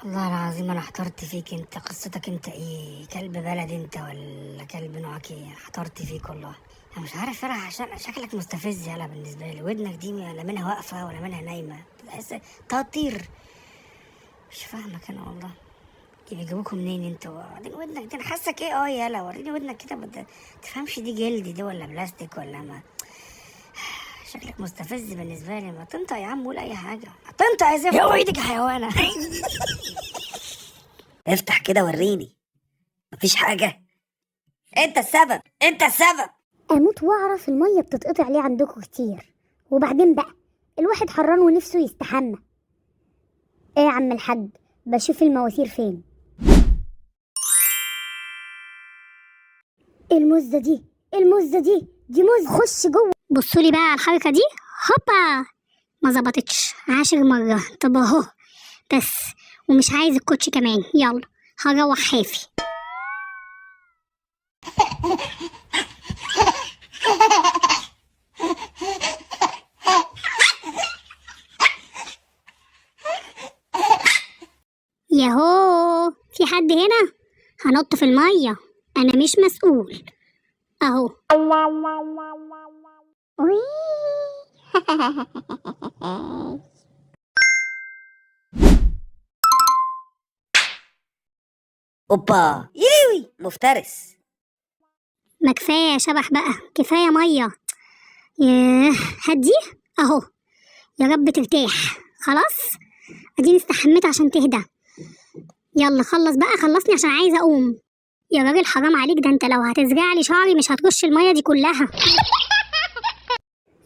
والله العظيم انا احترت فيك. انت قصتك انت ايه؟ كلب بلد انت ولا كلب نوعك ايه؟ احترت فيك والله. انا مش عارف، انا عشان شكلك مستفز يالا بالنسبه لي. ودنك دي لا منها واقفه ولا منها نايمه، تحس تطير. مش فاهمك انا والله. بيجيبوكوا منين انت؟ وبعدين ودنك دي انا حاسك ايه؟ يالا وريني ودنك كده. تفهمش دي جلد دي ولا بلاستيك ولا ما؟ شكلك مستفز بالنسبه لي. ما تنطق يا عم، قول اي حاجه. تنطق يا زفت. يا ايدك يا حيوانه. افتح كده وريني. مفيش حاجة. انت السبب، انت السبب. اموت واعرف الميه بتتقطع ليه عندكم كتير. وبعدين بقى الواحد حران ونفسه يستحمى. ايه يا عم الحاج، بشوف المواسير فين. المزه دي مز. خش جوه. بصوا لي بقى على الحركه دي. هوبا، ما ظبطتش 10 مرة. طب اهو بس، ومش عايز الكوتش كمان. يلا هروح حافي. ياهو، في حد هنا؟ هنط في المية، انا مش مسؤول. اهو. اوبا يوي مفترس. ما كفاية شبح بقى، كفاية مية. ياه، هدي اهو. يا رب ترتاح. خلاص اديني استحميت عشان تهدى. يلا خلص بقى، خلصني عشان عايزة اقوم. يا راجل حرام عليك، ده انت لو هتزرع لي شعري مش هترش المية دي كلها.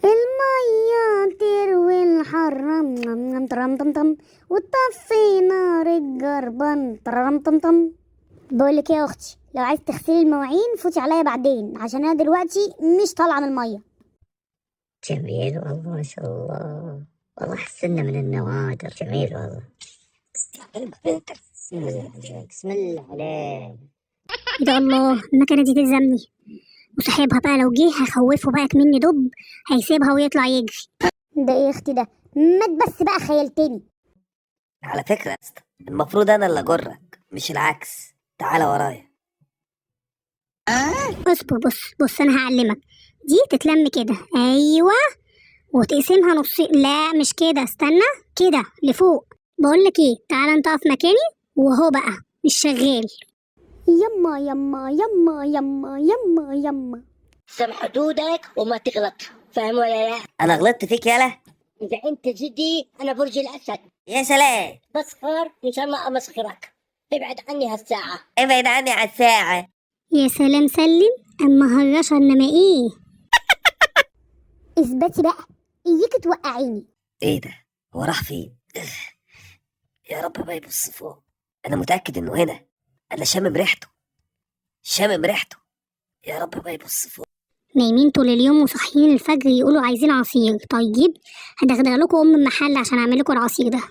الميه تروي الحرام نم ترم طم طم، وتطفي نار الجربان ترم طم طم. بقولك ايه يا اختي، لو عايز تغسلي المواعين فوتي عليا بعدين، عشان انا دلوقتي مش طالعه من الميه. جميل والله، ما شاء الله. والله حسنا من النوادر. جميل والله. بسم الله عليك، بسم الله عليك. ده الله، المكنة دي تلزمني. وصاحبها بقى لو جه هخوفه بقى مني دب، هيسيبها ويطلع يجري. ده ايه يا اختي ده؟ مات بس بقى خيلتني. على فكرة يا اسطى، المفروض انا اللي اجرك مش العكس. تعالى ورايا. اصبر، بص انا هعلمك. دي تتلم كده، ايوه، وتقسمها نصين. لا مش كده، استنى، كده لفوق. بقولك ايه، تعالى انت اقف مكاني وهو بقى مش شغال. يما يما يما يما يما يما. سم حدودك وما تغلط، فاهم ولا لا؟ انا غلطت فيك يالا؟ إذا أنت جدي أنا برج الأسد. يا سلام. بسخر إن شاء الله أمسخرك. ابعد عني هالساعة. ابعد عني على الساعة. يا سلام سلم، اما هرش انما ايه. اثبتي بقى، اياك توقعيني. ايه ده؟ هو راح فين؟ يا رب ما يبص فوق. انا متأكد انه هنا. انا شامم ريحته، شامم ريحته. يا رب ما يبص فوق. نايمين طول اليوم وصاحيين الفجر يقولوا عايزين عصير. طيب هدغدغ لكم ام المحل عشان اعمل لكم العصير ده.